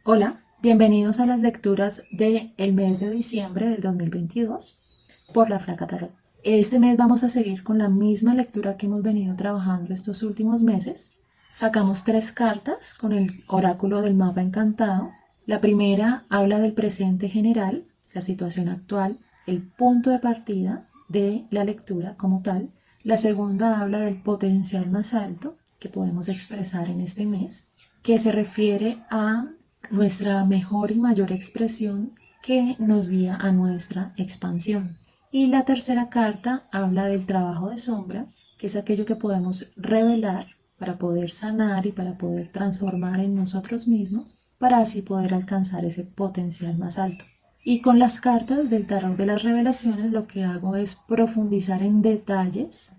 Hola, bienvenidos a las lecturas del mes de diciembre del 2022 por la Flaca Tarot. Este mes vamos a seguir con la misma lectura que hemos venido trabajando estos últimos meses. Sacamos 3 cartas con el oráculo del mapa encantado. La primera habla del presente general, la situación actual, el punto de partida de la lectura como tal. La segunda habla del potencial más alto que podemos expresar en este mes, que se refiere a nuestra mejor y mayor expresión que nos guía a nuestra expansión. Y la tercera carta habla del trabajo de sombra, que es aquello que podemos revelar para poder sanar y para poder transformar en nosotros mismos, para así poder alcanzar ese potencial más alto. Y con las cartas del tarot de las revelaciones lo que hago es profundizar en detalles.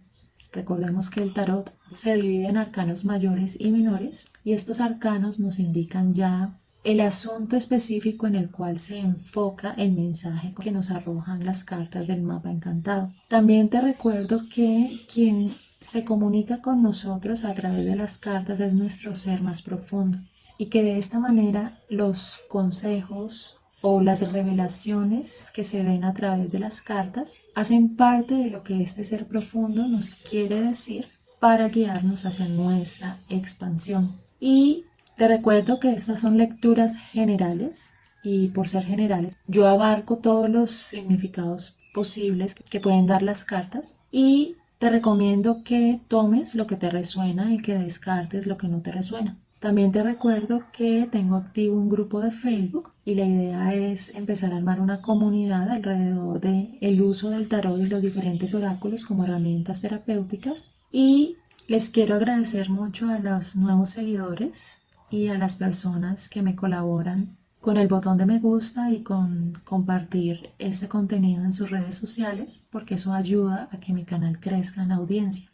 Recordemos que el tarot se divide en arcanos mayores y menores, y estos arcanos nos indican ya el asunto específico en el cual se enfoca el mensaje que nos arrojan las cartas del mapa encantado. También te recuerdo que quien se comunica con nosotros a través de las cartas es nuestro ser más profundo, y que de esta manera los consejos o las revelaciones que se den a través de las cartas hacen parte de lo que este ser profundo nos quiere decir para guiarnos hacia nuestra expansión. Y te recuerdo que estas son lecturas generales, y por ser generales yo abarco todos los significados posibles que pueden dar las cartas, y te recomiendo que tomes lo que te resuena y que descartes lo que no te resuena. También te recuerdo que tengo activo un grupo de Facebook, y la idea es empezar a armar una comunidad alrededor del uso del tarot y los diferentes oráculos como herramientas terapéuticas. Y les quiero agradecer mucho a los nuevos seguidores y a las personas que me colaboran con el botón de me gusta y con compartir este contenido en sus redes sociales, porque eso ayuda a que mi canal crezca en audiencia.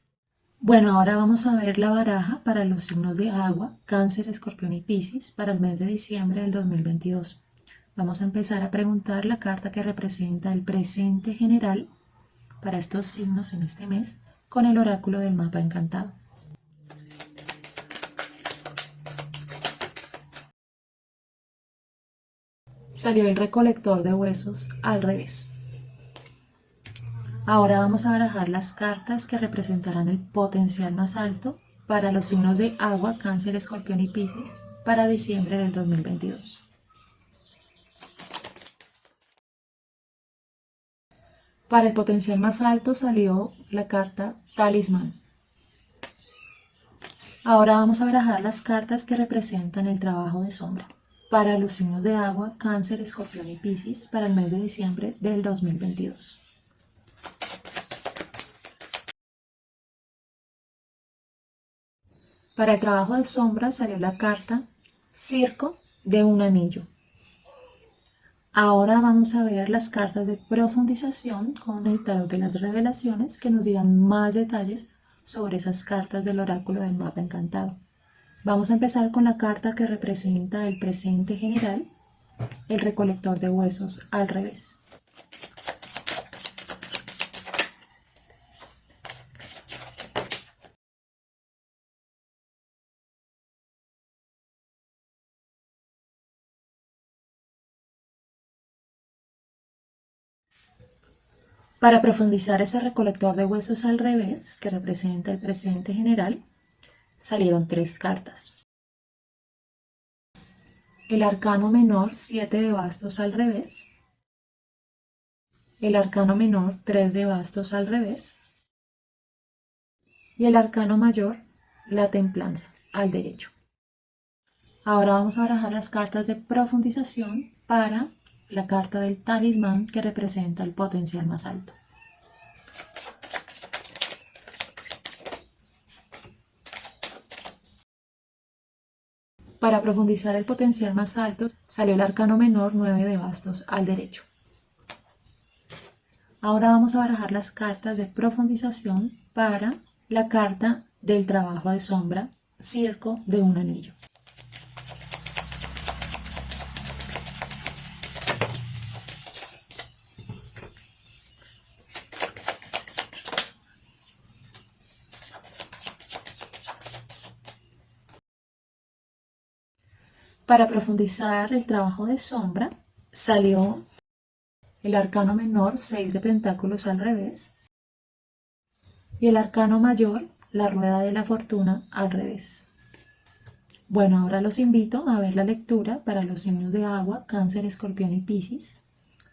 Bueno, ahora vamos a ver la baraja para los signos de agua, Cáncer, Escorpión y Piscis para el mes de diciembre del 2022. Vamos a empezar a preguntar la carta que representa el presente general para estos signos en este mes con el oráculo del mapa encantado. Salió el recolector de huesos al revés. Ahora vamos a barajar las cartas que representarán el potencial más alto para los signos de agua, Cáncer, Escorpión y Piscis para diciembre del 2022. Para el potencial más alto salió la carta Talismán. Ahora vamos a barajar las cartas que representan el trabajo de sombra para los signos de agua, Cáncer, Escorpión y Piscis para el mes de diciembre del 2022. Para el trabajo de sombra salió la carta Circo de un anillo. Ahora vamos a ver las cartas de profundización con el tarot de las revelaciones que nos dirán más detalles sobre esas cartas del oráculo del mapa encantado. Vamos a empezar con la carta que representa el presente general, el recolector de huesos al revés. Para profundizar ese recolector de huesos al revés, que representa el presente general, salieron 3 cartas. El arcano menor, 7 de bastos al revés. El arcano menor, 3 de bastos al revés. Y el arcano mayor, la templanza al derecho. Ahora vamos a barajar las cartas de profundización para la carta del talismán que representa el potencial más alto. Para profundizar el potencial más alto salió el arcano menor, 9 de bastos al derecho. Ahora vamos a barajar las cartas de profundización para la carta del trabajo de sombra, Circo de un anillo. Para profundizar el trabajo de sombra, salió el arcano menor, 6 de pentáculos al revés, y el arcano mayor, la rueda de la fortuna al revés. Bueno, ahora los invito a ver la lectura para los signos de agua, Cáncer, Escorpión y Piscis,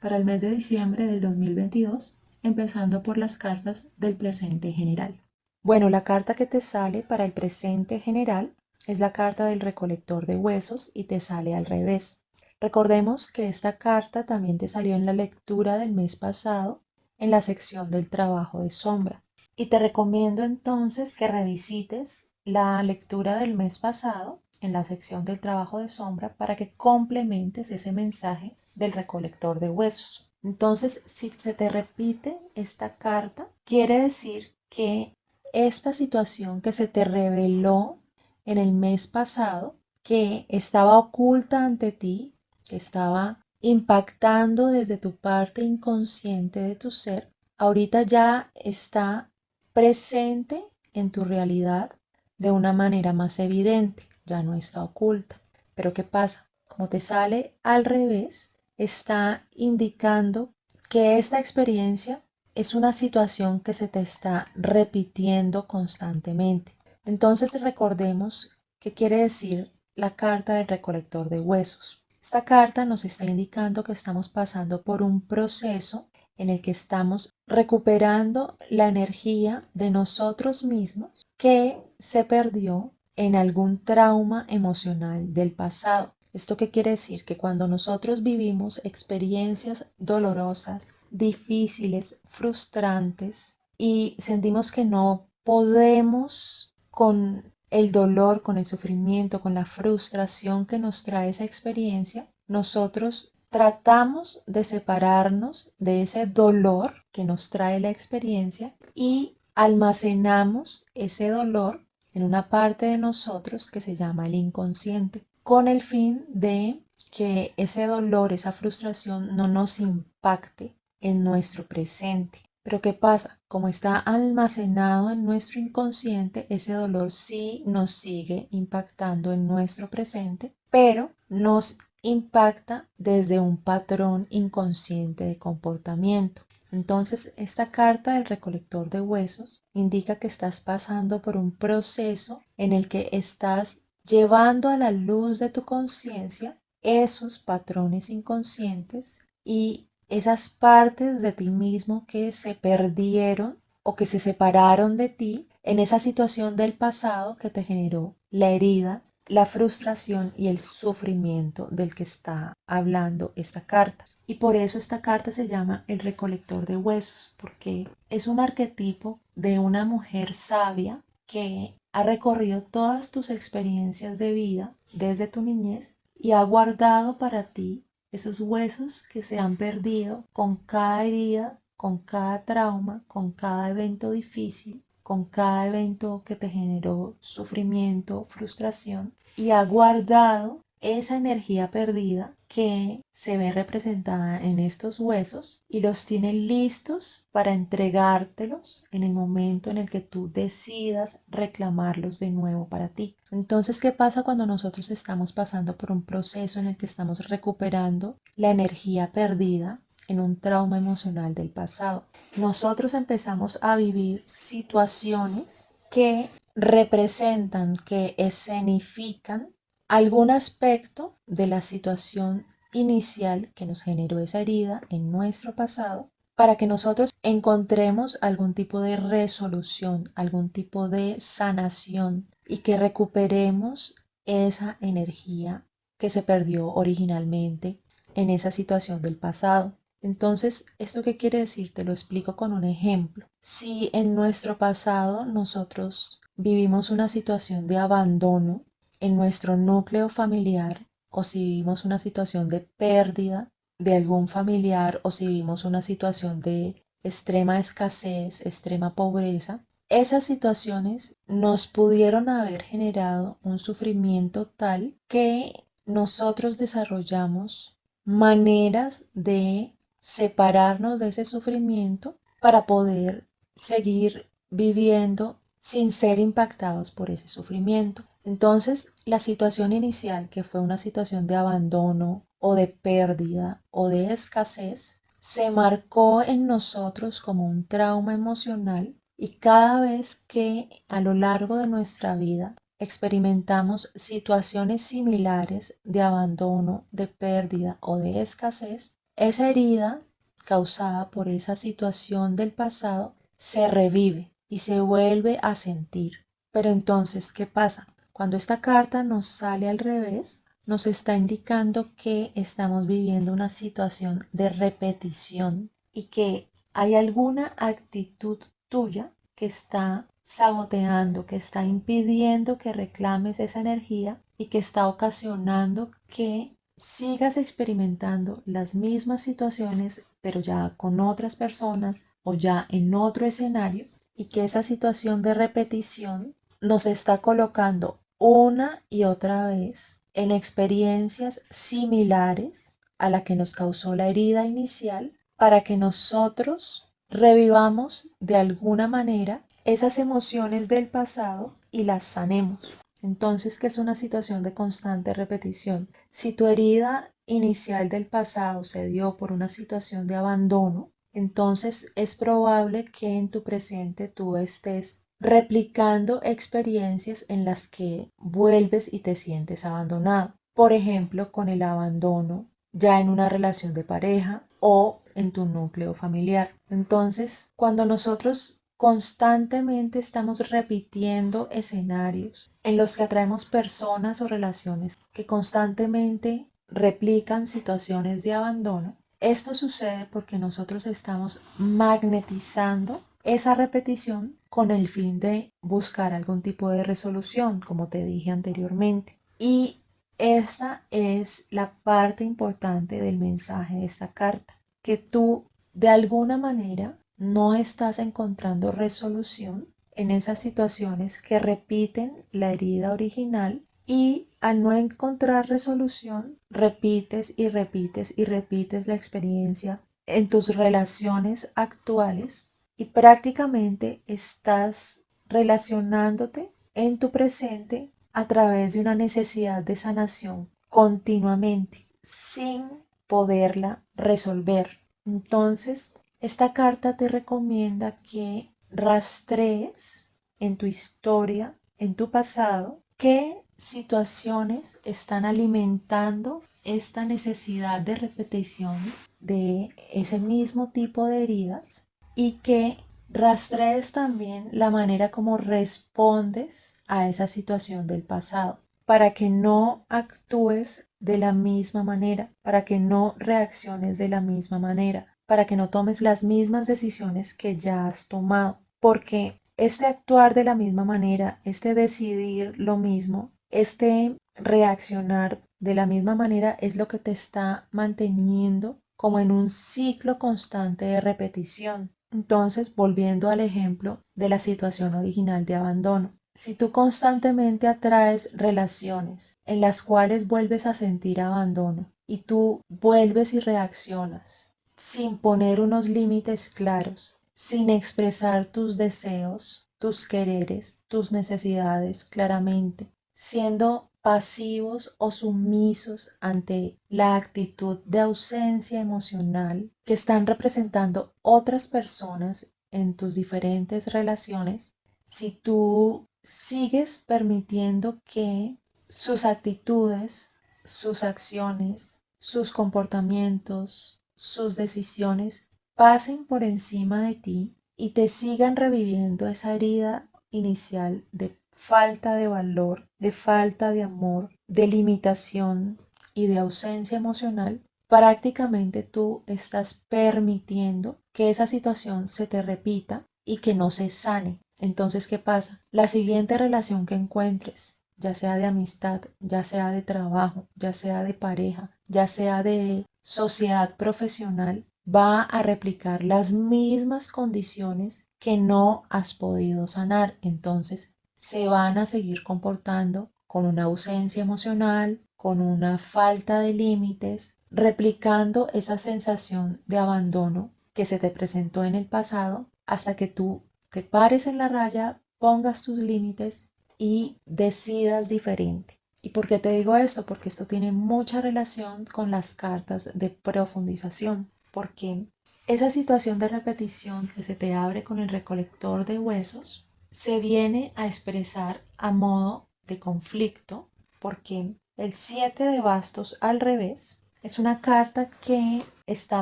para el mes de diciembre del 2022, empezando por las cartas del presente general. Bueno, la carta que te sale para el presente general es la carta del recolector de huesos y te sale al revés. Recordemos que esta carta también te salió en la lectura del mes pasado en la sección del trabajo de sombra. Y te recomiendo entonces que revisites la lectura del mes pasado en la sección del trabajo de sombra para que complementes ese mensaje del recolector de huesos. Entonces, si se te repite esta carta, quiere decir que esta situación que se te reveló en el mes pasado, que estaba oculta ante ti, que estaba impactando desde tu parte inconsciente de tu ser, ahorita ya está presente en tu realidad de una manera más evidente, ya no está oculta. Pero ¿qué pasa? Como te sale al revés, está indicando que esta experiencia es una situación que se te está repitiendo constantemente. Entonces recordemos qué quiere decir la carta del recolector de huesos. Esta carta nos está indicando que estamos pasando por un proceso en el que estamos recuperando la energía de nosotros mismos que se perdió en algún trauma emocional del pasado. ¿Esto qué quiere decir? Que cuando nosotros vivimos experiencias dolorosas, difíciles, frustrantes y sentimos que no podemos con el dolor, con el sufrimiento, con la frustración que nos trae esa experiencia, nosotros tratamos de separarnos de ese dolor que nos trae la experiencia y almacenamos ese dolor en una parte de nosotros que se llama el inconsciente, con el fin de que ese dolor, esa frustración no nos impacte en nuestro presente. Pero ¿qué pasa? Como está almacenado en nuestro inconsciente, ese dolor sí nos sigue impactando en nuestro presente, pero nos impacta desde un patrón inconsciente de comportamiento. Entonces, esta carta del recolector de huesos indica que estás pasando por un proceso en el que estás llevando a la luz de tu conciencia esos patrones inconscientes y esas partes de ti mismo que se perdieron o que se separaron de ti en esa situación del pasado que te generó la herida, la frustración y el sufrimiento del que está hablando esta carta. Y por eso esta carta se llama el recolector de huesos, porque es un arquetipo de una mujer sabia que ha recorrido todas tus experiencias de vida desde tu niñez y ha guardado para ti esos huesos que se han perdido con cada herida, con cada trauma, con cada evento difícil, con cada evento que te generó sufrimiento, frustración, y ha guardado esa energía perdida que se ve representada en estos huesos y los tiene listos para entregártelos en el momento en el que tú decidas reclamarlos de nuevo para ti. Entonces, ¿qué pasa cuando nosotros estamos pasando por un proceso en el que estamos recuperando la energía perdida en un trauma emocional del pasado? Nosotros empezamos a vivir situaciones que representan, que escenifican algún aspecto de la situación inicial que nos generó esa herida en nuestro pasado para que nosotros encontremos algún tipo de resolución, algún tipo de sanación y que recuperemos esa energía que se perdió originalmente en esa situación del pasado. Entonces, ¿esto qué quiere decir? Te lo explico con un ejemplo. Si en nuestro pasado nosotros vivimos una situación de abandono en nuestro núcleo familiar, o si vivimos una situación de pérdida de algún familiar, o si vivimos una situación de extrema escasez, extrema pobreza, esas situaciones nos pudieron haber generado un sufrimiento tal que nosotros desarrollamos maneras de separarnos de ese sufrimiento para poder seguir viviendo sin ser impactados por ese sufrimiento. Entonces, la situación inicial, que fue una situación de abandono o de pérdida o de escasez, se marcó en nosotros como un trauma emocional y cada vez que a lo largo de nuestra vida experimentamos situaciones similares de abandono, de pérdida o de escasez, esa herida causada por esa situación del pasado se revive y se vuelve a sentir. Pero entonces, ¿qué pasa? Cuando esta carta nos sale al revés, nos está indicando que estamos viviendo una situación de repetición y que hay alguna actitud tuya que está saboteando, que está impidiendo que reclames esa energía y que está ocasionando que sigas experimentando las mismas situaciones, pero ya con otras personas o ya en otro escenario, y que esa situación de repetición nos está colocando una y otra vez en experiencias similares a la que nos causó la herida inicial para que nosotros revivamos de alguna manera esas emociones del pasado y las sanemos. Entonces, ¿qué es una situación de constante repetición? Si tu herida inicial del pasado se dio por una situación de abandono, entonces es probable que en tu presente tú estés replicando experiencias en las que vuelves y te sientes abandonado. Por ejemplo, con el abandono ya en una relación de pareja o en tu núcleo familiar. Entonces, cuando nosotros constantemente estamos repitiendo escenarios en los que atraemos personas o relaciones que constantemente replican situaciones de abandono, esto sucede porque nosotros estamos magnetizando esa repetición con el fin de buscar algún tipo de resolución, como te dije anteriormente. Y esta es la parte importante del mensaje de esta carta, que tú de alguna manera no estás encontrando resolución en esas situaciones que repiten la herida original y al no encontrar resolución repites y repites y repites la experiencia en tus relaciones actuales y prácticamente estás relacionándote en tu presente a través de una necesidad de sanación continuamente sin poderla resolver. Entonces, esta carta te recomienda que rastrees en tu historia, en tu pasado, qué situaciones están alimentando esta necesidad de repetición de ese mismo tipo de heridas y que rastrees también la manera como respondes a esa situación del pasado para que no actúes de la misma manera, para que no reacciones de la misma manera, para que no tomes las mismas decisiones que ya has tomado, porque este actuar de la misma manera, este decidir lo mismo, este reaccionar de la misma manera es lo que te está manteniendo como en un ciclo constante de repetición. Entonces, volviendo al ejemplo de la situación original de abandono, si tú constantemente atraes relaciones en las cuales vuelves a sentir abandono y tú vuelves y reaccionas sin poner unos límites claros, sin expresar tus deseos, tus quereres, tus necesidades claramente, siendo pasivos o sumisos ante la actitud de ausencia emocional que están representando otras personas en tus diferentes relaciones, si tú sigues permitiendo que sus actitudes, sus acciones, sus comportamientos, sus decisiones pasen por encima de ti y te sigan reviviendo esa herida inicial de falta de valor, de falta de amor, de limitación y de ausencia emocional, prácticamente tú estás permitiendo que esa situación se te repita y que no se sane. Entonces, ¿qué pasa? La siguiente relación que encuentres, ya sea de amistad, ya sea de trabajo, ya sea de pareja, ya sea de sociedad profesional, va a replicar las mismas condiciones que no has podido sanar. Entonces, se van a seguir comportando con una ausencia emocional, con una falta de límites, replicando esa sensación de abandono que se te presentó en el pasado hasta que tú te pares en la raya, pongas tus límites y decidas diferente. ¿Y por qué te digo esto? Porque esto tiene mucha relación con las cartas de profundización, porque esa situación de repetición que se te abre con el recolector de huesos se viene a expresar a modo de conflicto, porque el 7 de bastos al revés es una carta que está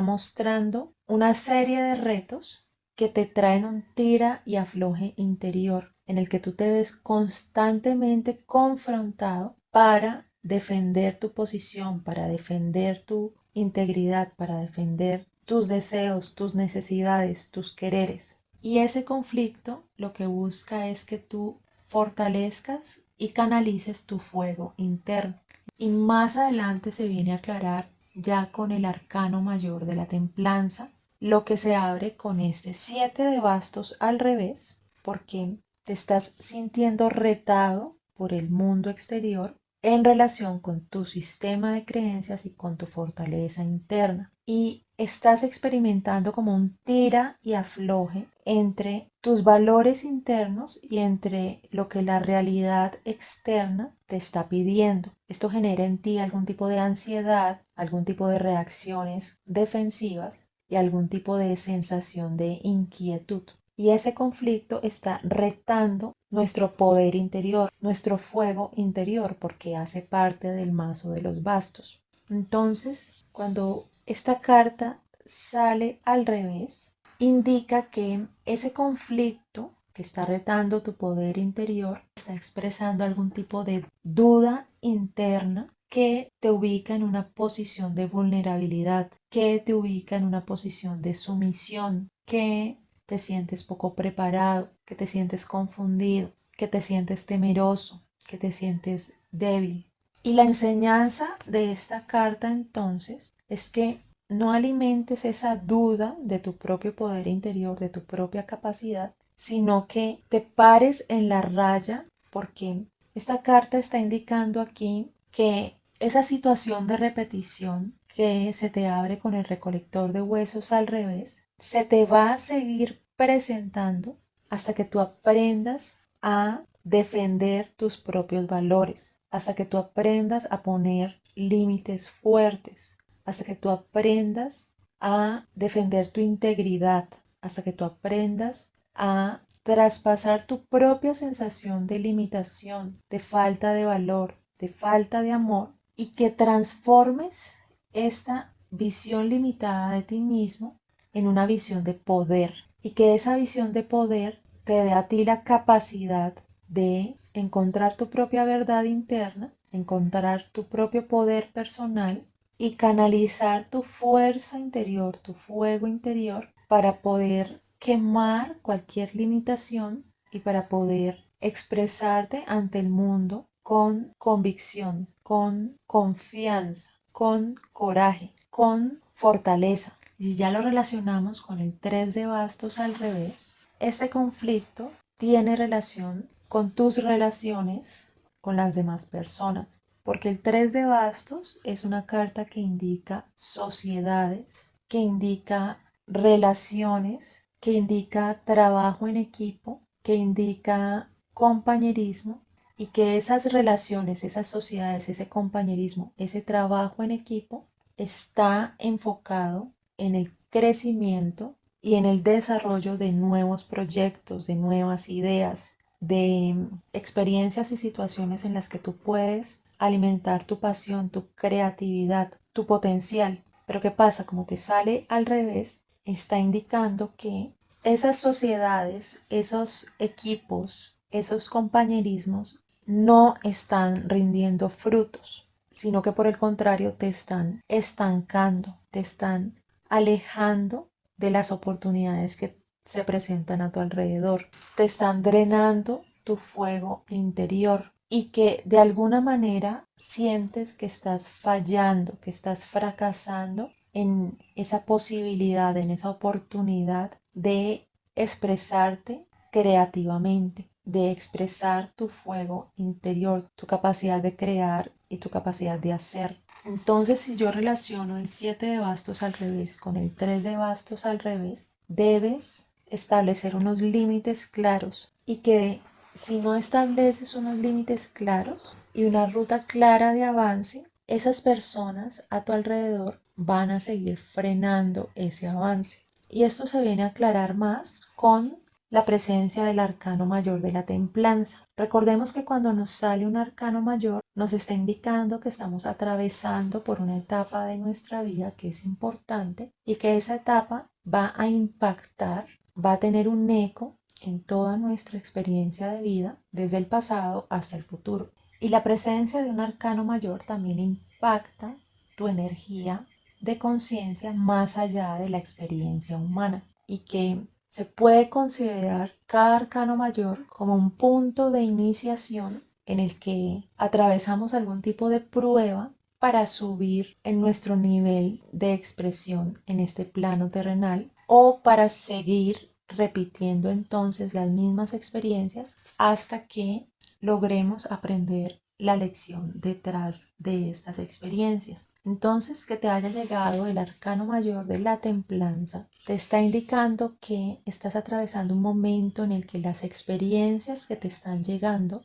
mostrando una serie de retos que te traen un tira y afloje interior, en el que tú te ves constantemente confrontado para defender tu posición, para defender tu integridad, para defender tus deseos, tus necesidades, tus quereres. Y ese conflicto lo que busca es que tú fortalezcas y canalices tu fuego interno. Y más adelante se viene a aclarar ya con el arcano mayor de la templanza, lo que se abre con este 7 de bastos al revés, porque te estás sintiendo retado por el mundo exterior en relación con tu sistema de creencias y con tu fortaleza interna. Y estás experimentando como un tira y afloje entre tus valores internos y entre lo que la realidad externa te está pidiendo. Esto genera en ti algún tipo de ansiedad, algún tipo de reacciones defensivas y algún tipo de sensación de inquietud. Y ese conflicto está retando nuestro poder interior, nuestro fuego interior, porque hace parte del mazo de los bastos. Entonces, cuando esta carta sale al revés, indica que ese conflicto que está retando tu poder interior está expresando algún tipo de duda interna que te ubica en una posición de vulnerabilidad, que te ubica en una posición de sumisión, que te sientes poco preparado, que te sientes confundido, que te sientes temeroso, que te sientes débil. Y la enseñanza de esta carta entonces es que no alimentes esa duda de tu propio poder interior, de tu propia capacidad, sino que te pares en la raya, porque esta carta está indicando aquí que esa situación de repetición que se te abre con el recolector de huesos al revés, se te va a seguir presentando hasta que tú aprendas a defender tus propios valores, hasta que tú aprendas a poner límites fuertes, hasta que tú aprendas a defender tu integridad, hasta que tú aprendas a traspasar tu propia sensación de limitación, de falta de valor, de falta de amor, y que transformes esta visión limitada de ti mismo en una visión de poder, y que esa visión de poder te dé a ti la capacidad de encontrar tu propia verdad interna, encontrar tu propio poder personal y canalizar tu fuerza interior, tu fuego interior, para poder quemar cualquier limitación y para poder expresarte ante el mundo con convicción, con confianza, con coraje, con fortaleza. Y si ya lo relacionamos con el 3 de bastos al revés, este conflicto tiene relación con tus relaciones con las demás personas, porque el 3 de bastos es una carta que indica sociedades, que indica relaciones, que indica trabajo en equipo, que indica compañerismo, y que esas relaciones, esas sociedades, ese compañerismo, ese trabajo en equipo está enfocado en el crecimiento y en el desarrollo de nuevos proyectos, de nuevas ideas, de experiencias y situaciones en las que tú puedes alimentar tu pasión, tu creatividad, tu potencial. Pero ¿qué pasa? Como te sale al revés, está indicando que esas sociedades, esos equipos, esos compañerismos no están rindiendo frutos, sino que por el contrario te están estancando, te están alejando de las oportunidades que se presentan a tu alrededor, te están drenando tu fuego interior, y que de alguna manera sientes que estás fallando, que estás fracasando en esa posibilidad, en esa oportunidad de expresarte creativamente, de expresar tu fuego interior, tu capacidad de crear y tu capacidad de hacer. Entonces, si yo relaciono el 7 de bastos al revés con el 3 de bastos al revés, debes establecer unos límites claros y que si no estableces unos límites claros y una ruta clara de avance, esas personas a tu alrededor van a seguir frenando ese avance. Y esto se viene a aclarar más con la presencia del arcano mayor de la templanza. Recordemos que cuando nos sale un arcano mayor, nos está indicando que estamos atravesando por una etapa de nuestra vida que es importante y que esa etapa va a impactar, va a tener un eco en toda nuestra experiencia de vida, desde el pasado hasta el futuro. Y la presencia de un arcano mayor también impacta tu energía de conciencia más allá de la experiencia humana, y que se puede considerar cada arcano mayor como un punto de iniciación en el que atravesamos algún tipo de prueba para subir en nuestro nivel de expresión en este plano terrenal, o para seguir repitiendo entonces las mismas experiencias hasta que logremos aprender la lección detrás de estas experiencias. Entonces, que te haya llegado el arcano mayor de la templanza te está indicando que estás atravesando un momento en el que las experiencias que te están llegando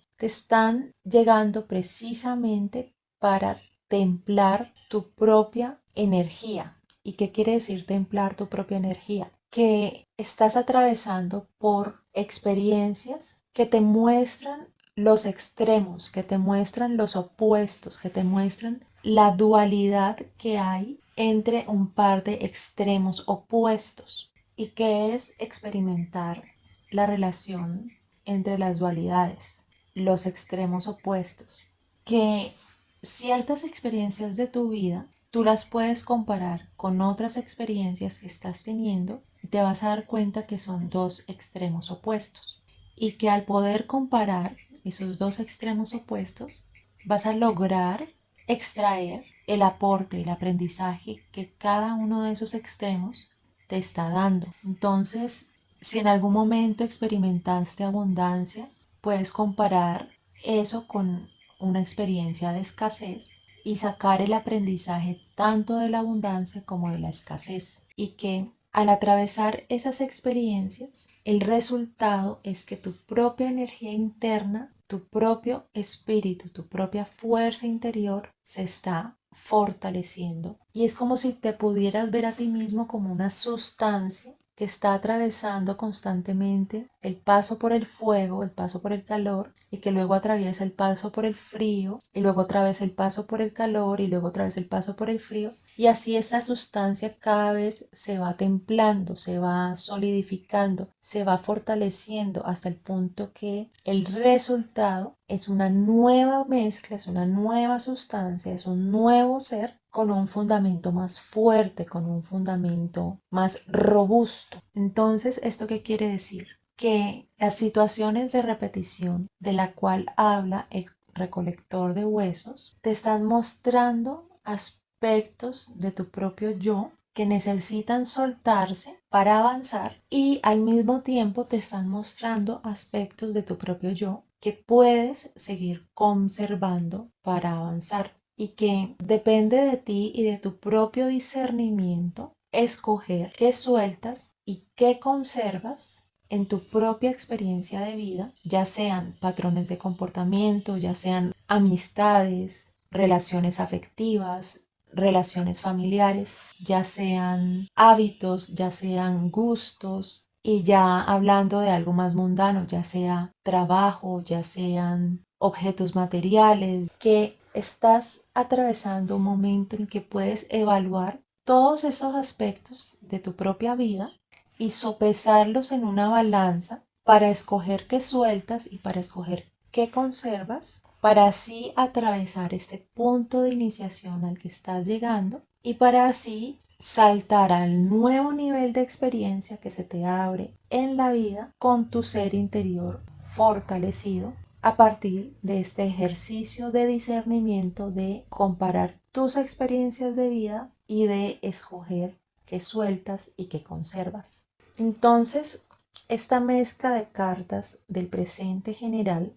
precisamente para templar tu propia energía. ¿Y qué quiere decir templar tu propia energía? Que estás atravesando por experiencias que te muestran los extremos, que te muestran los opuestos, que te muestran la dualidad que hay entre un par de extremos opuestos, y que es experimentar la relación entre las dualidades, los extremos opuestos, que ciertas experiencias de tu vida tú las puedes comparar con otras experiencias que estás teniendo y te vas a dar cuenta que son dos extremos opuestos, y que al poder comparar esos dos extremos opuestos vas a lograr extraer el aporte, el aprendizaje que cada uno de esos extremos te está dando. Entonces, si en algún momento experimentaste abundancia, puedes comparar eso con una experiencia de escasez y sacar el aprendizaje tanto de la abundancia como de la escasez. Y que al atravesar esas experiencias, el resultado es que tu propia energía interna, tu propio espíritu, tu propia fuerza interior se está fortaleciendo. Y es como si te pudieras ver a ti mismo como una sustancia que está atravesando constantemente el paso por el fuego, el paso por el calor, y que luego atraviesa el paso por el frío, y luego otra vez el paso por el calor, y luego otra vez el paso por el frío. Y así esa sustancia cada vez se va templando, se va solidificando, se va fortaleciendo hasta el punto que el resultado es una nueva mezcla, es una nueva sustancia, es un nuevo ser con un fundamento más fuerte, con un fundamento más robusto. Entonces, ¿esto qué quiere decir? Que las situaciones de repetición de la cual habla el recolector de huesos te están mostrando aspectos de tu propio yo que necesitan soltarse para avanzar, y al mismo tiempo te están mostrando aspectos de tu propio yo que puedes seguir conservando para avanzar, y que depende de ti y de tu propio discernimiento escoger qué sueltas y qué conservas en tu propia experiencia de vida, ya sean patrones de comportamiento, ya sean amistades, relaciones afectivas, relaciones familiares, ya sean hábitos, ya sean gustos, y ya hablando de algo más mundano, ya sea trabajo, ya sean objetos materiales, que estás atravesando un momento en que puedes evaluar todos esos aspectos de tu propia vida y sopesarlos en una balanza para escoger qué sueltas y para escoger qué conservas, para así atravesar este punto de iniciación al que estás llegando y para así saltar al nuevo nivel de experiencia que se te abre en la vida con tu ser interior fortalecido a partir de este ejercicio de discernimiento, de comparar tus experiencias de vida y de escoger qué sueltas y qué conservas. Entonces, esta mezcla de cartas del presente general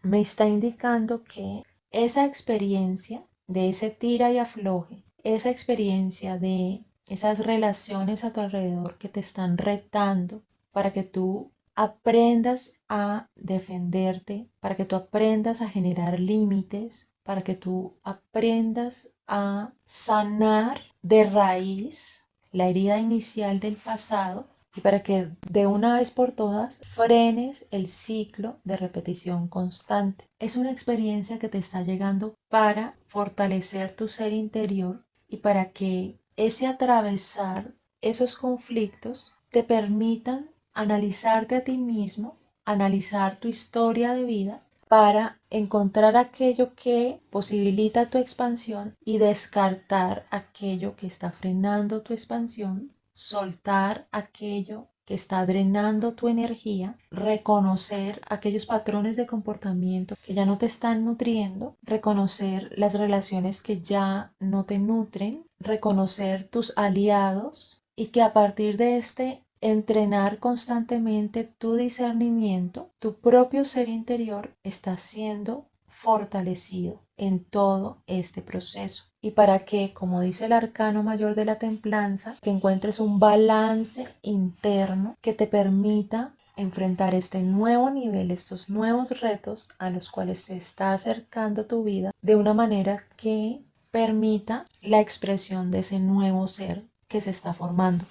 me está indicando que esa experiencia de ese tira y afloje, esa experiencia de esas relaciones a tu alrededor que te están retando para que tú aprendas a defenderte, para que tú aprendas a generar límites, para que tú aprendas a sanar de raíz la herida inicial del pasado y para que de una vez por todas frenes el ciclo de repetición constante. Es una experiencia que te está llegando para fortalecer tu ser interior y para que ese atravesar esos conflictos te permitan analizarte a ti mismo, analizar tu historia de vida para encontrar aquello que posibilita tu expansión y descartar aquello que está frenando tu expansión, soltar aquello que está drenando tu energía, reconocer aquellos patrones de comportamiento que ya no te están nutriendo, reconocer las relaciones que ya no te nutren, reconocer tus aliados y que a partir de entrenar constantemente tu discernimiento, tu propio ser interior está siendo fortalecido en todo este proceso. Y para que, como dice el arcano mayor de la templanza, que encuentres un balance interno que te permita enfrentar este nuevo nivel, estos nuevos retos a los cuales se está acercando tu vida de una manera que permita la expresión de ese nuevo ser que se está formando.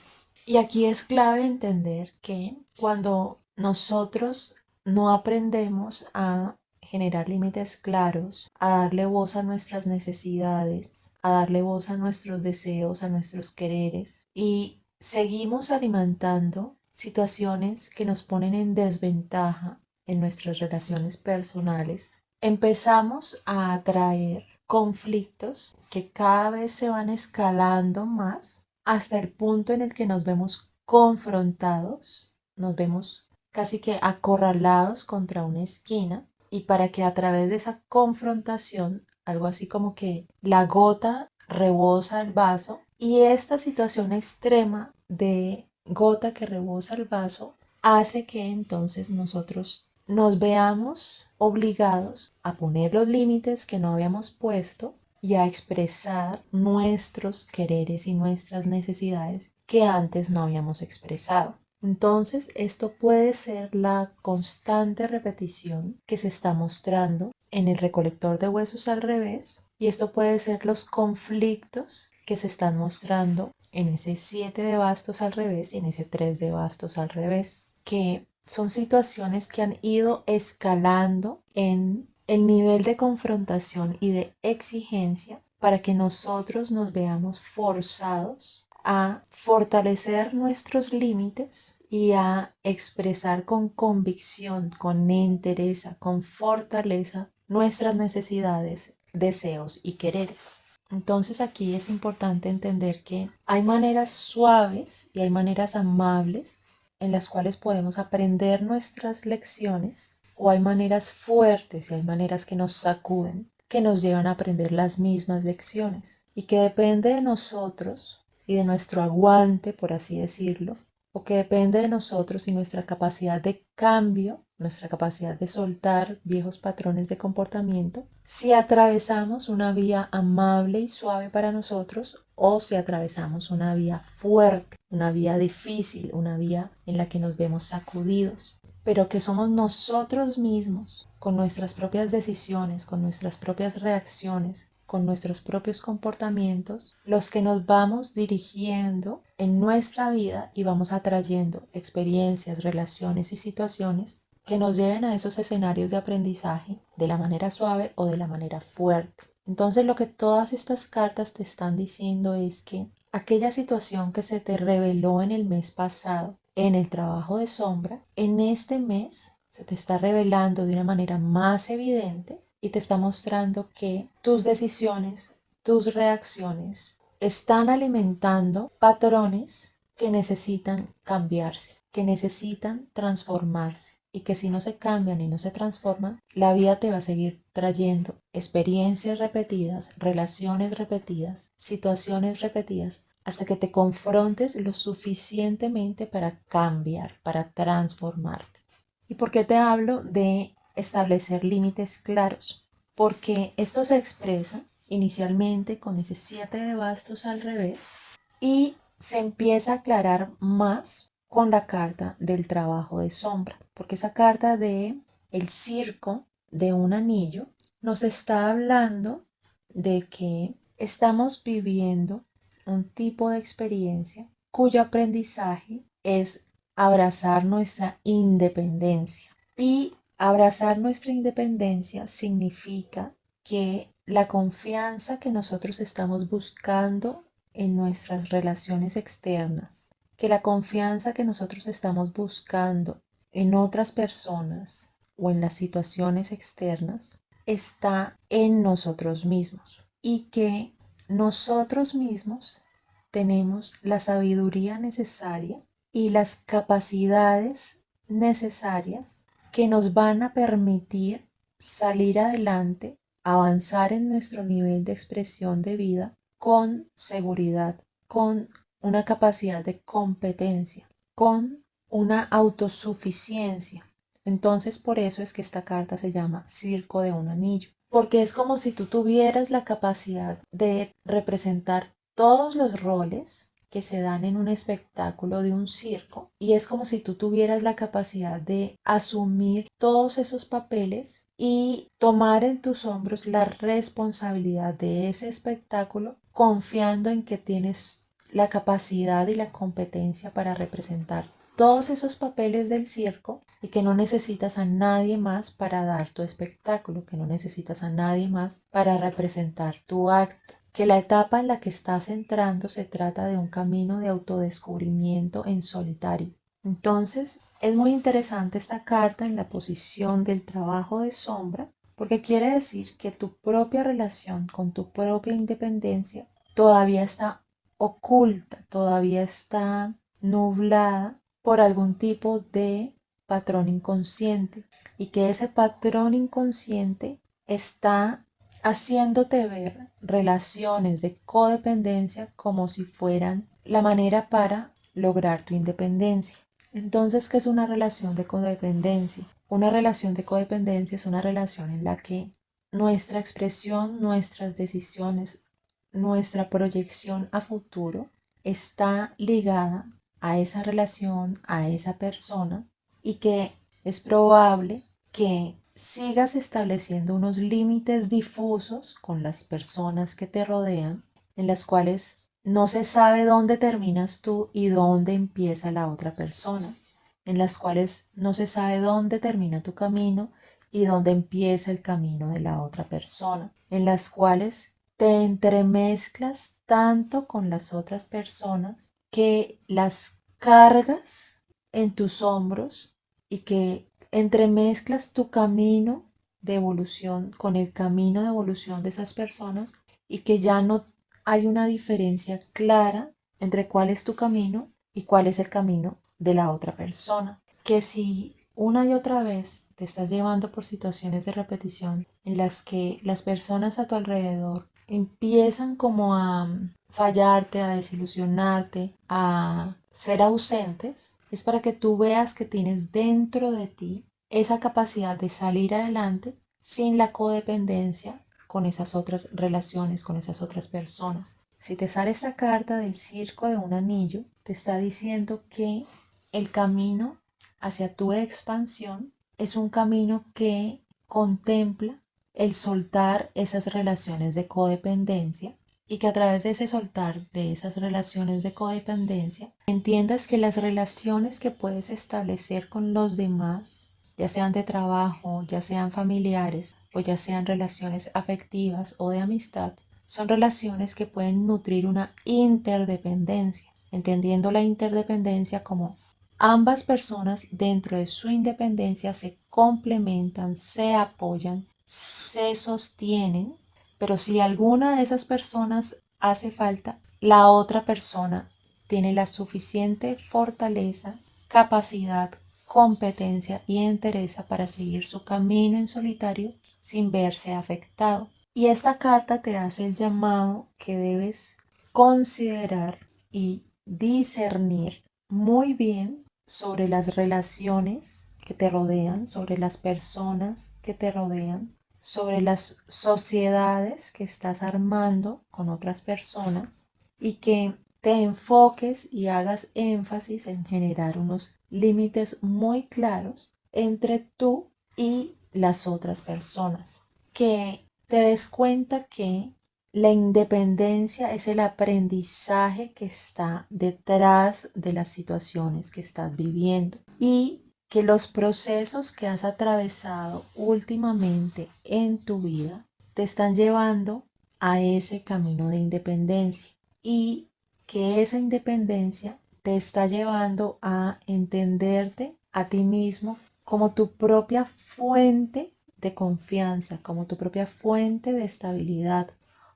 Y aquí es clave entender que cuando nosotros no aprendemos a generar límites claros, a darle voz a nuestras necesidades, a darle voz a nuestros deseos, a nuestros quereres, y seguimos alimentando situaciones que nos ponen en desventaja en nuestras relaciones personales, empezamos a atraer conflictos que cada vez se van escalando más hasta el punto en el que nos vemos confrontados, nos vemos casi que acorralados contra una esquina y para que a través de esa confrontación, algo así como que la gota rebosa el vaso y esta situación extrema de gota que rebosa el vaso hace que entonces nosotros nos veamos obligados a poner los límites que no habíamos puesto y a expresar nuestros quereres y nuestras necesidades que antes no habíamos expresado. Entonces, esto puede ser la constante repetición que se está mostrando en el recolector de huesos al revés y esto puede ser los conflictos que se están mostrando en ese 7 de bastos al revés y en ese 3 de bastos al revés, que son situaciones que han ido escalando en el nivel de confrontación y de exigencia para que nosotros nos veamos forzados a fortalecer nuestros límites y a expresar con convicción, con entereza, con fortaleza nuestras necesidades, deseos y quereres. Entonces aquí es importante entender que hay maneras suaves y hay maneras amables en las cuales podemos aprender nuestras lecciones o hay maneras fuertes y hay maneras que nos sacuden, que nos llevan a aprender las mismas lecciones y que depende de nosotros y de nuestro aguante, por así decirlo, o que depende de nosotros y nuestra capacidad de cambio, nuestra capacidad de soltar viejos patrones de comportamiento, si atravesamos una vía amable y suave para nosotros o si atravesamos una vía fuerte, una vía difícil, una vía en la que nos vemos sacudidos, pero que somos nosotros mismos, con nuestras propias decisiones, con nuestras propias reacciones, con nuestros propios comportamientos, los que nos vamos dirigiendo en nuestra vida y vamos atrayendo experiencias, relaciones y situaciones que nos lleven a esos escenarios de aprendizaje de la manera suave o de la manera fuerte. Entonces lo que todas estas cartas te están diciendo es que aquella situación que se te reveló en el mes pasado en el trabajo de sombra, en este mes se te está revelando de una manera más evidente y te está mostrando que tus decisiones, tus reacciones están alimentando patrones que necesitan cambiarse, que necesitan transformarse y que si no se cambian y no se transforman, la vida te va a seguir trayendo experiencias repetidas, relaciones repetidas, situaciones repetidas hasta que te confrontes lo suficientemente para cambiar, para transformarte. ¿Y por qué te hablo de establecer límites claros? Porque esto se expresa inicialmente con ese 7 de bastos al revés y se empieza a aclarar más con la carta del trabajo de sombra, porque esa carta de el circo de un anillo nos está hablando de que estamos viviendo un tipo de experiencia cuyo aprendizaje es abrazar nuestra independencia. Y abrazar nuestra independencia significa que la confianza que nosotros estamos buscando en nuestras relaciones externas, que la confianza que nosotros estamos buscando en otras personas o en las situaciones externas está en nosotros mismos y que nosotros mismos tenemos la sabiduría necesaria y las capacidades necesarias que nos van a permitir salir adelante, avanzar en nuestro nivel de expresión de vida con seguridad, con una capacidad de competencia, con una autosuficiencia. Entonces por eso es que esta carta se llama Circo de un Anillo, porque es como si tú tuvieras la capacidad de representar todos los roles que se dan en un espectáculo de un circo y es como si tú tuvieras la capacidad de asumir todos esos papeles y tomar en tus hombros la responsabilidad de ese espectáculo confiando en que tienes la capacidad y la competencia para representar todos esos papeles del circo y que no necesitas a nadie más para dar tu espectáculo, que no necesitas a nadie más para representar tu acto, que la etapa en la que estás entrando se trata de un camino de autodescubrimiento en solitario. Entonces, es muy interesante esta carta en la posición del trabajo de sombra, porque quiere decir que tu propia relación con tu propia independencia todavía está oculta, todavía está nublada por algún tipo de patrón inconsciente y que ese patrón inconsciente está haciéndote ver relaciones de codependencia como si fueran la manera para lograr tu independencia. Entonces, ¿qué es una relación de codependencia? Una relación de codependencia es una relación en la que nuestra expresión, nuestras decisiones, nuestra proyección a futuro está ligada a esa relación, a esa persona y que es probable que sigas estableciendo unos límites difusos con las personas que te rodean, en las cuales no se sabe dónde terminas tú y dónde empieza la otra persona, en las cuales no se sabe dónde termina tu camino y dónde empieza el camino de la otra persona, en las cuales te entremezclas tanto con las otras personas que las cargas en tus hombros y que entremezclas tu camino de evolución con el camino de evolución de esas personas y que ya no hay una diferencia clara entre cuál es tu camino y cuál es el camino de la otra persona. Que si una y otra vez te estás llevando por situaciones de repetición en las que las personas a tu alrededor empiezan como a fallarte, a desilusionarte, a ser ausentes, es para que tú veas que tienes dentro de ti esa capacidad de salir adelante sin la codependencia con esas otras relaciones, con esas otras personas. Si te sale esta carta del circo de un anillo, te está diciendo que el camino hacia tu expansión es un camino que contempla el soltar esas relaciones de codependencia y que a través de ese soltar de esas relaciones de codependencia entiendas que las relaciones que puedes establecer con los demás, ya sean de trabajo, ya sean familiares o ya sean relaciones afectivas o de amistad, son relaciones que pueden nutrir una interdependencia, entendiendo la interdependencia como ambas personas dentro de su independencia se complementan, se apoyan, se sostienen, pero si alguna de esas personas hace falta, la otra persona tiene la suficiente fortaleza, capacidad, competencia y entereza para seguir su camino en solitario sin verse afectado. Y esta carta te hace el llamado que debes considerar y discernir muy bien sobre las relaciones que te rodean, sobre las personas que te rodean, sobre las sociedades que estás armando con otras personas y que te enfoques y hagas énfasis en generar unos límites muy claros entre tú y las otras personas. Que te des cuenta que la independencia es el aprendizaje que está detrás de las situaciones que estás viviendo y que los procesos que has atravesado últimamente en tu vida te están llevando a ese camino de independencia y que esa independencia te está llevando a entenderte a ti mismo como tu propia fuente de confianza, como tu propia fuente de estabilidad,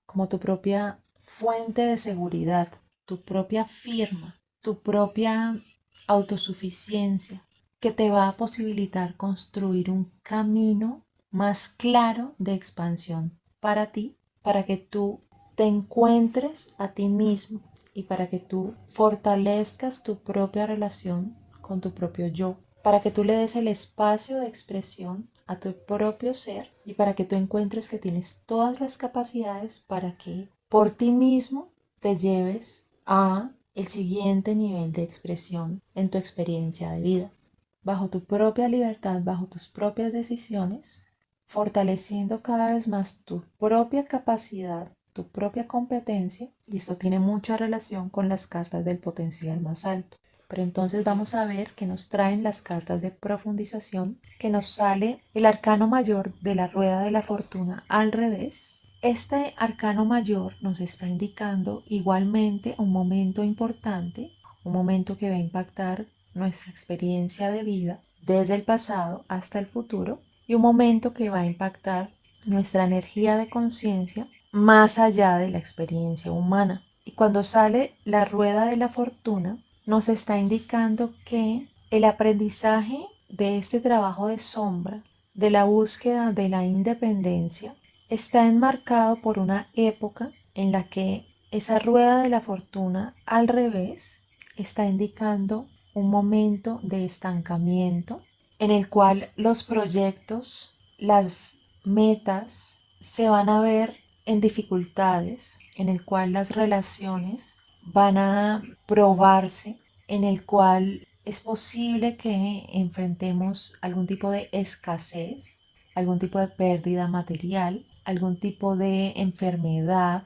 como tu propia fuente de seguridad, tu propia firma, tu propia autosuficiencia, que te va a posibilitar construir un camino más claro de expansión para ti, para que tú te encuentres a ti mismo y para que tú fortalezcas tu propia relación con tu propio yo, para que tú le des el espacio de expresión a tu propio ser y para que tú encuentres que tienes todas las capacidades para que por ti mismo te lleves a el siguiente nivel de expresión en tu experiencia de vida, bajo tu propia libertad, bajo tus propias decisiones, fortaleciendo cada vez más tu propia capacidad, tu propia competencia, y esto tiene mucha relación con las cartas del potencial más alto. Pero entonces vamos a ver qué nos traen las cartas de profundización, que nos sale el arcano mayor de la rueda de la fortuna al revés. Este arcano mayor nos está indicando igualmente un momento importante, un momento que va a impactar nuestra experiencia de vida desde el pasado hasta el futuro y un momento que va a impactar nuestra energía de conciencia más allá de la experiencia humana. Y cuando sale la rueda de la fortuna, nos está indicando que el aprendizaje de este trabajo de sombra, de la búsqueda de la independencia, está enmarcado por una época en la que esa rueda de la fortuna al revés está indicando un momento de estancamiento en el cual los proyectos, las metas se van a ver en dificultades, en el cual las relaciones van a probarse, en el cual es posible que enfrentemos algún tipo de escasez, algún tipo de pérdida material, algún tipo de enfermedad,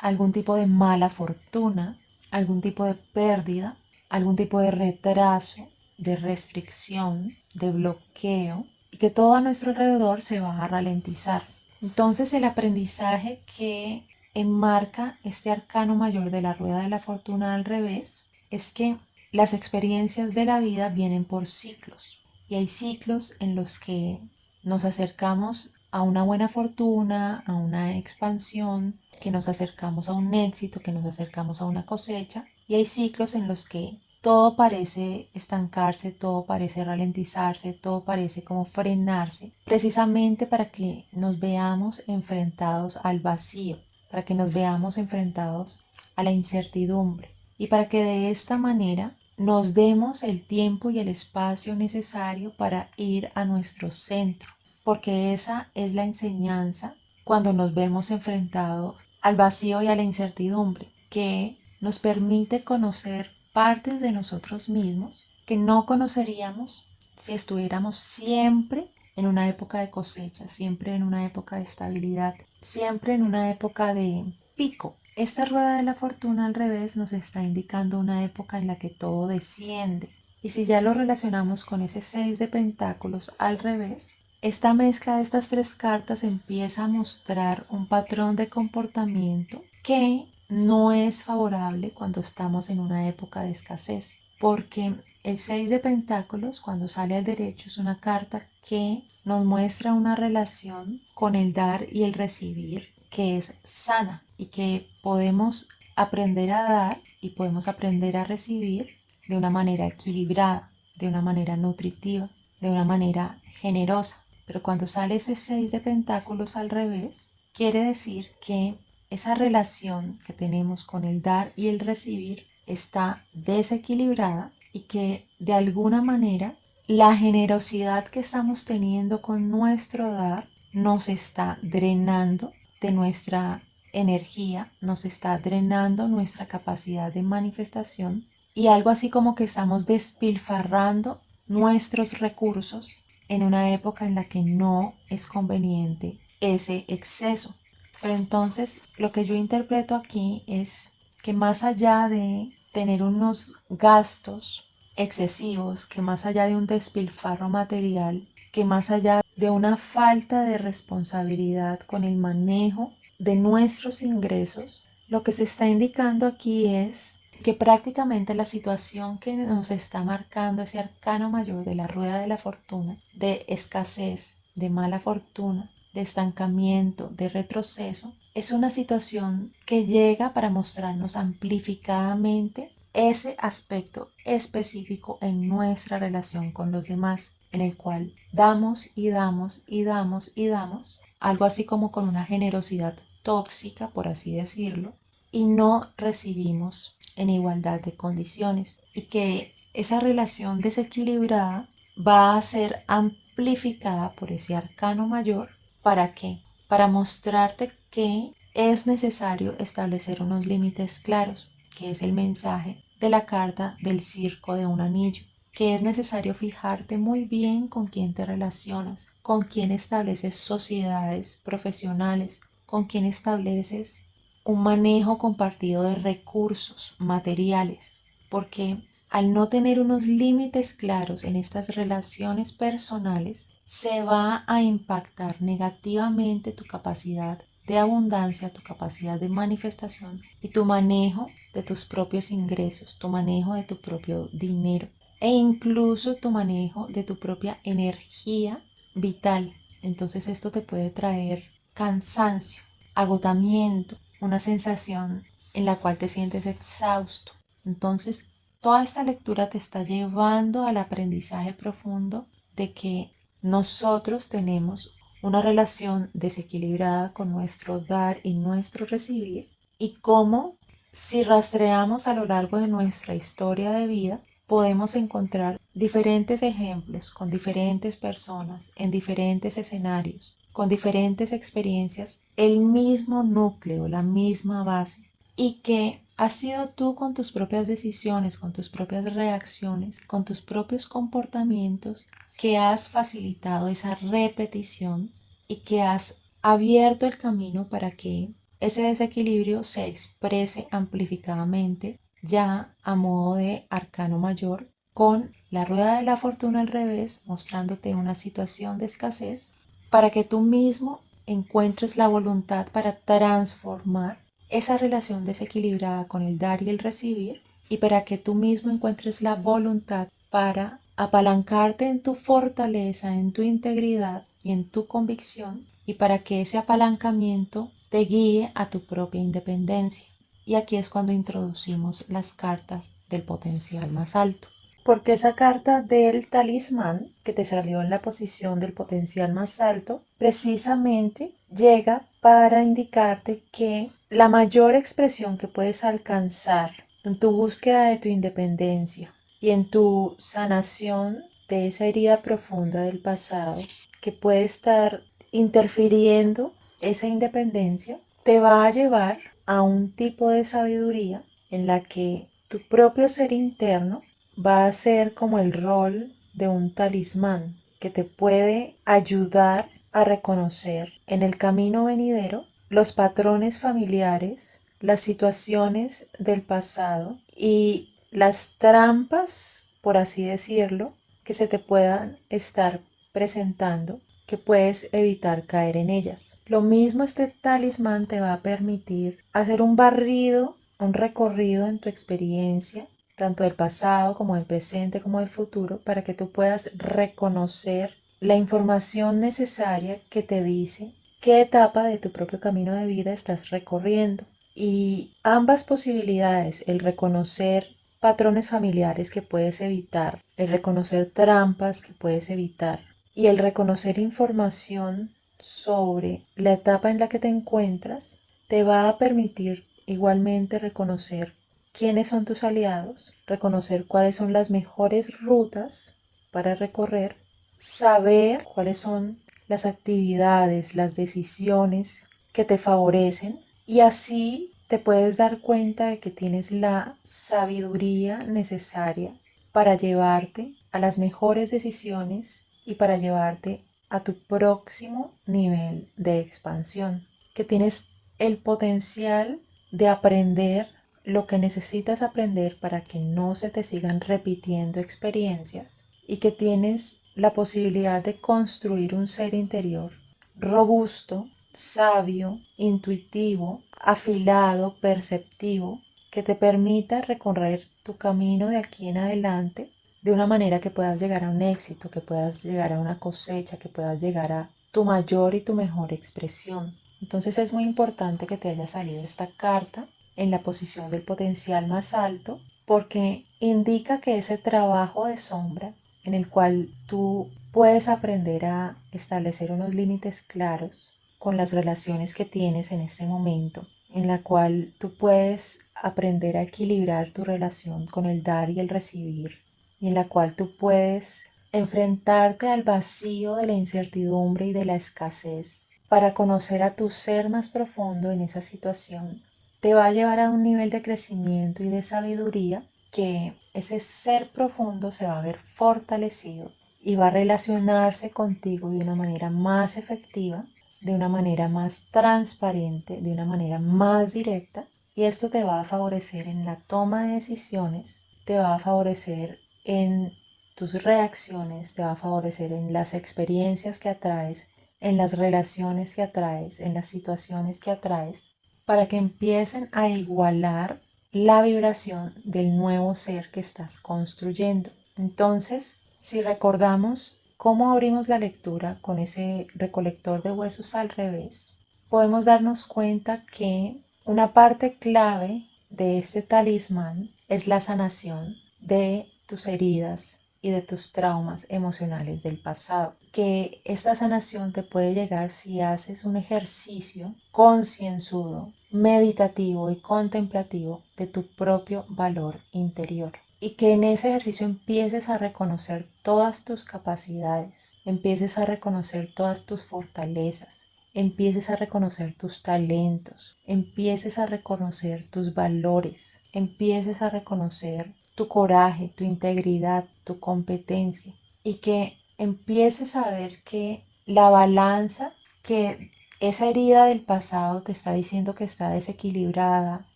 algún tipo de mala fortuna, algún tipo de pérdida, algún tipo de retraso, de restricción, de bloqueo, y que todo a nuestro alrededor se va a ralentizar. Entonces el aprendizaje que enmarca este arcano mayor de la rueda de la fortuna al revés es que las experiencias de la vida vienen por ciclos y hay ciclos en los que nos acercamos a una buena fortuna, a una expansión, que nos acercamos a un éxito, que nos acercamos a una cosecha, y hay ciclos en los que todo parece estancarse, todo parece ralentizarse, todo parece como frenarse, precisamente para que nos veamos enfrentados al vacío, para que nos veamos enfrentados a la incertidumbre y para que de esta manera nos demos el tiempo y el espacio necesario para ir a nuestro centro, porque esa es la enseñanza cuando nos vemos enfrentados al vacío y a la incertidumbre, que nos permite conocer partes de nosotros mismos que no conoceríamos si estuviéramos siempre en una época de cosecha, siempre en una época de estabilidad, siempre en una época de pico. Esta rueda de la fortuna al revés nos está indicando una época en la que todo desciende. Y si ya lo relacionamos con ese 6 de pentáculos al revés, esta mezcla de estas tres cartas empieza a mostrar un patrón de comportamiento que no es favorable cuando estamos en una época de escasez, porque el 6 de pentáculos cuando sale al derecho es una carta que nos muestra una relación con el dar y el recibir que es sana y que podemos aprender a dar y podemos aprender a recibir de una manera equilibrada, de una manera nutritiva, de una manera generosa. Pero cuando sale ese 6 de pentáculos al revés, quiere decir que esa relación que tenemos con el dar y el recibir está desequilibrada y que de alguna manera la generosidad que estamos teniendo con nuestro dar nos está drenando de nuestra energía nos está drenando nuestra capacidad de manifestación y algo así como que estamos despilfarrando nuestros recursos en una época en la que no es conveniente ese exceso. Pero entonces lo que yo interpreto aquí es que más allá de tener unos gastos excesivos, que más allá de un despilfarro material, que más allá de una falta de responsabilidad con el manejo de nuestros ingresos, lo que se está indicando aquí es que prácticamente la situación que nos está marcando ese arcano mayor de la rueda de la fortuna, de escasez, de mala fortuna, de estancamiento, de retroceso, es una situación que llega para mostrarnos amplificadamente ese aspecto específico en nuestra relación con los demás, en el cual damos y damos y damos y damos, algo así como con una generosidad tóxica, por así decirlo, y no recibimos en igualdad de condiciones, y que esa relación desequilibrada va a ser amplificada por ese arcano mayor. ¿Para qué? Para mostrarte que es necesario establecer unos límites claros, que es el mensaje de la carta del circo de un anillo, que es necesario fijarte muy bien con quién te relacionas, con quién estableces sociedades profesionales, con quién estableces un manejo compartido de recursos materiales, porque al no tener unos límites claros en estas relaciones personales, se va a impactar negativamente tu capacidad de abundancia, tu capacidad de manifestación y tu manejo de tus propios ingresos, tu manejo de tu propio dinero e incluso tu manejo de tu propia energía vital. Entonces esto te puede traer cansancio, agotamiento, una sensación en la cual te sientes exhausto. Entonces, toda esta lectura te está llevando al aprendizaje profundo de que nosotros tenemos una relación desequilibrada con nuestro dar y nuestro recibir, y cómo, si rastreamos a lo largo de nuestra historia de vida, podemos encontrar diferentes ejemplos con diferentes personas en diferentes escenarios, con diferentes experiencias, el mismo núcleo, la misma base, y que has sido tú con tus propias decisiones, con tus propias reacciones, con tus propios comportamientos, que has facilitado esa repetición y que has abierto el camino para que ese desequilibrio se exprese amplificadamente ya a modo de arcano mayor, con la rueda de la fortuna al revés, mostrándote una situación de escasez, para que tú mismo encuentres la voluntad para transformar esa relación desequilibrada con el dar y el recibir, y para que tú mismo encuentres la voluntad para apalancarte en tu fortaleza, en tu integridad y en tu convicción, y para que ese apalancamiento te guíe a tu propia independencia. Y aquí es cuando introducimos las cartas del potencial más alto. Porque esa carta del talismán que te salió en la posición del potencial más alto precisamente llega para indicarte que la mayor expresión que puedes alcanzar en tu búsqueda de tu independencia y en tu sanación de esa herida profunda del pasado que puede estar interfiriendo esa independencia, te va a llevar a un tipo de sabiduría en la que tu propio ser interno va a ser como el rol de un talismán que te puede ayudar a reconocer en el camino venidero los patrones familiares, las situaciones del pasado y las trampas, por así decirlo, que se te puedan estar presentando, que puedes evitar caer en ellas. Lo mismo este talismán te va a permitir hacer un barrido, un recorrido en tu experiencia, tanto del pasado como del presente como del futuro, para que tú puedas reconocer la información necesaria que te dice qué etapa de tu propio camino de vida estás recorriendo. Y ambas posibilidades, el reconocer patrones familiares que puedes evitar, el reconocer trampas que puedes evitar y el reconocer información sobre la etapa en la que te encuentras, te va a permitir igualmente reconocer quiénes son tus aliados, reconocer cuáles son las mejores rutas para recorrer, saber cuáles son las actividades, las decisiones que te favorecen Y así te puedes dar cuenta de que tienes la sabiduría necesaria para llevarte a las mejores decisiones y para llevarte a tu próximo nivel de expansión, que tienes el potencial de aprender lo que necesitas aprender para que no se te sigan repitiendo experiencias y que tienes la posibilidad de construir un ser interior robusto, sabio, intuitivo, afilado, perceptivo, que te permita recorrer tu camino de aquí en adelante de una manera que puedas llegar a un éxito, que puedas llegar a una cosecha, que puedas llegar a tu mayor y tu mejor expresión. Entonces es muy importante que te haya salido esta carta en la posición del potencial más alto porque indica que ese trabajo de sombra en el cual tú puedes aprender a establecer unos límites claros con las relaciones que tienes en este momento, en la cual tú puedes aprender a equilibrar tu relación con el dar y el recibir, y en la cual tú puedes enfrentarte al vacío de la incertidumbre y de la escasez para conocer a tu ser más profundo en esa situación, te va a llevar a un nivel de crecimiento y de sabiduría que ese ser profundo se va a ver fortalecido y va a relacionarse contigo de una manera más efectiva, de una manera más transparente, de una manera más directa, y esto te va a favorecer en la toma de decisiones, te va a favorecer en tus reacciones, te va a favorecer en las experiencias que atraes, en las relaciones que atraes, en las situaciones que atraes, para que empiecen a igualar la vibración del nuevo ser que estás construyendo. Entonces, si recordamos cómo abrimos la lectura con ese recolector de huesos al revés, podemos darnos cuenta que una parte clave de este talismán es la sanación de tus heridas y de tus traumas emocionales del pasado. Que esta sanación te puede llegar si haces un ejercicio concienzudo, meditativo y contemplativo de tu propio valor interior. Y que en ese ejercicio empieces a reconocer todas tus capacidades, empieces a reconocer todas tus fortalezas, empieces a reconocer tus talentos, empieces a reconocer tus valores, empieces a reconocer tu coraje, tu integridad, tu competencia y que empieces a ver que la balanza, que esa herida del pasado te está diciendo que está desequilibrada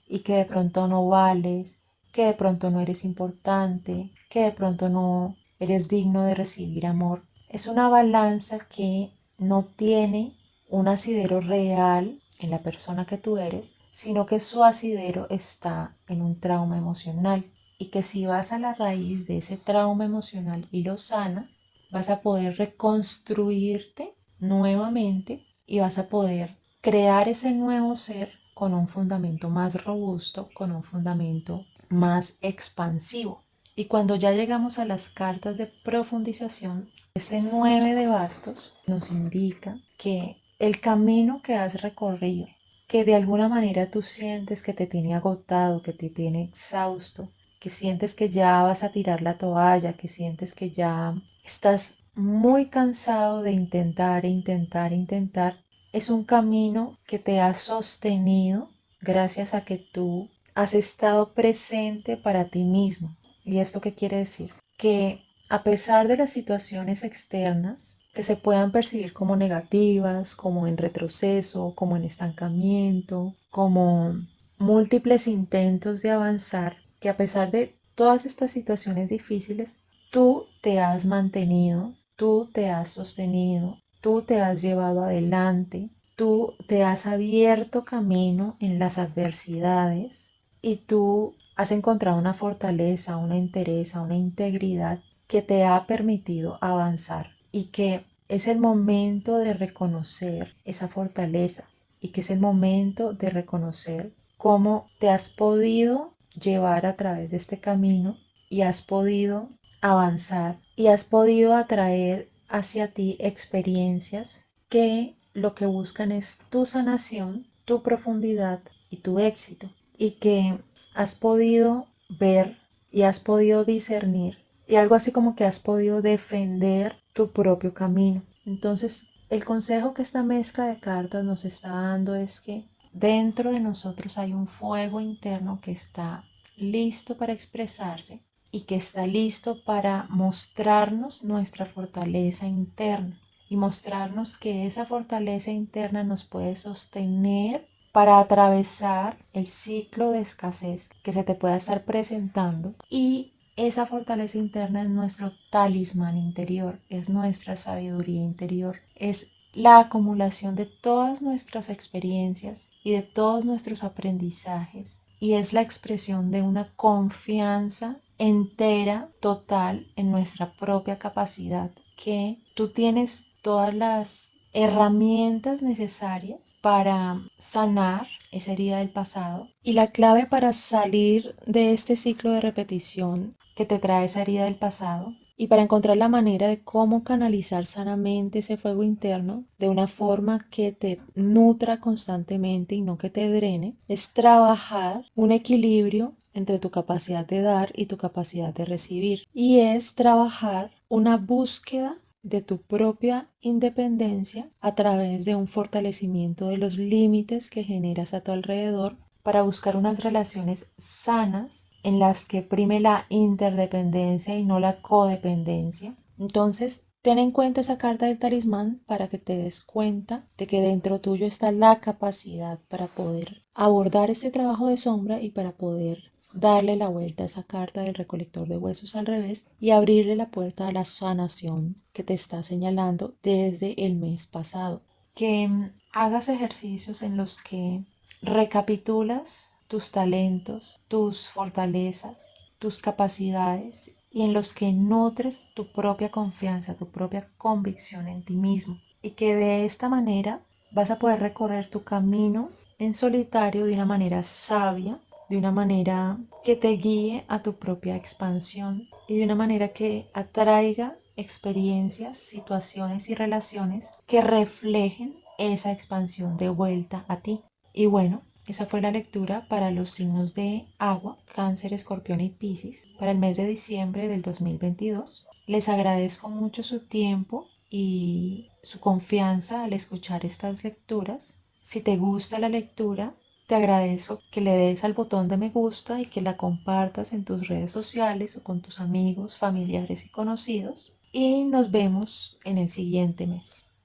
y que de pronto no vales, que de pronto no eres importante, que de pronto no eres digno de recibir amor. Es una balanza que no tiene un asidero real en la persona que tú eres, sino que su asidero está en un trauma emocional y que si vas a la raíz de ese trauma emocional y lo sanas, vas a poder reconstruirte nuevamente y vas a poder crear ese nuevo ser con un fundamento más robusto, con un fundamento más expansivo. Y cuando ya llegamos a las cartas de profundización, este 9 de bastos nos indica que el camino que has recorrido, que de alguna manera tú sientes que te tiene agotado, que te tiene exhausto, que sientes que ya vas a tirar la toalla, que sientes que ya estás muy cansado de intentar e intentar e intentar, es un camino que te ha sostenido gracias a que tú has estado presente para ti mismo. ¿Y esto qué quiere decir? Que a pesar de las situaciones externas que se puedan percibir como negativas, como en retroceso, como en estancamiento, como múltiples intentos de avanzar, que a pesar de todas estas situaciones difíciles, tú te has mantenido, tú te has sostenido, tú te has llevado adelante, tú te has abierto camino en las adversidades y tú has encontrado una fortaleza, una entereza, una integridad que te ha permitido avanzar y que es el momento de reconocer esa fortaleza y que es el momento de reconocer cómo te has podido llevar a través de este camino y has podido avanzar y has podido atraer hacia ti experiencias que lo que buscan es tu sanación, tu profundidad y tu éxito y que has podido ver y has podido discernir y algo así como que has podido defender tu propio camino. Entonces, el consejo que esta mezcla de cartas nos está dando es que dentro de nosotros hay un fuego interno que está listo para expresarse y que está listo para mostrarnos nuestra fortaleza interna y mostrarnos que esa fortaleza interna nos puede sostener para atravesar el ciclo de escasez que se te pueda estar presentando. Y esa fortaleza interna es nuestro talismán interior, es nuestra sabiduría interior, es la acumulación de todas nuestras experiencias y de todos nuestros aprendizajes, y es la expresión de una confianza entera, total en nuestra propia capacidad, que tú tienes todas las herramientas necesarias para sanar esa herida del pasado, y la clave para salir de este ciclo de repetición que te trae esa herida del pasado y para encontrar la manera de cómo canalizar sanamente ese fuego interno de una forma que te nutra constantemente y no que te drene, es trabajar un equilibrio entre tu capacidad de dar y tu capacidad de recibir. Y es trabajar una búsqueda de tu propia independencia a través de un fortalecimiento de los límites que generas a tu alrededor para buscar unas relaciones sanas en las que prime la interdependencia y no la codependencia. Entonces, ten en cuenta esa carta del talismán para que te des cuenta de que dentro tuyo está la capacidad para poder abordar este trabajo de sombra y para poder darle la vuelta a esa carta del recolector de huesos al revés y abrirle la puerta a la sanación que te está señalando desde el mes pasado. Que hagas ejercicios en los que recapitulas tus talentos, tus fortalezas, tus capacidades y en los que nutres tu propia confianza, tu propia convicción en ti mismo. Y que de esta manera vas a poder recorrer tu camino en solitario de una manera sabia, de una manera que te guíe a tu propia expansión y de una manera que atraiga experiencias, situaciones y relaciones que reflejen esa expansión de vuelta a ti. Y bueno, esa fue la lectura para los signos de agua, Cáncer, Escorpión y Piscis, para el mes de diciembre del 2022. Les agradezco mucho su tiempo y su confianza al escuchar estas lecturas. Si te gusta la lectura, te agradezco que le des al botón de me gusta y que la compartas en tus redes sociales o con tus amigos, familiares y conocidos. Y nos vemos en el siguiente mes.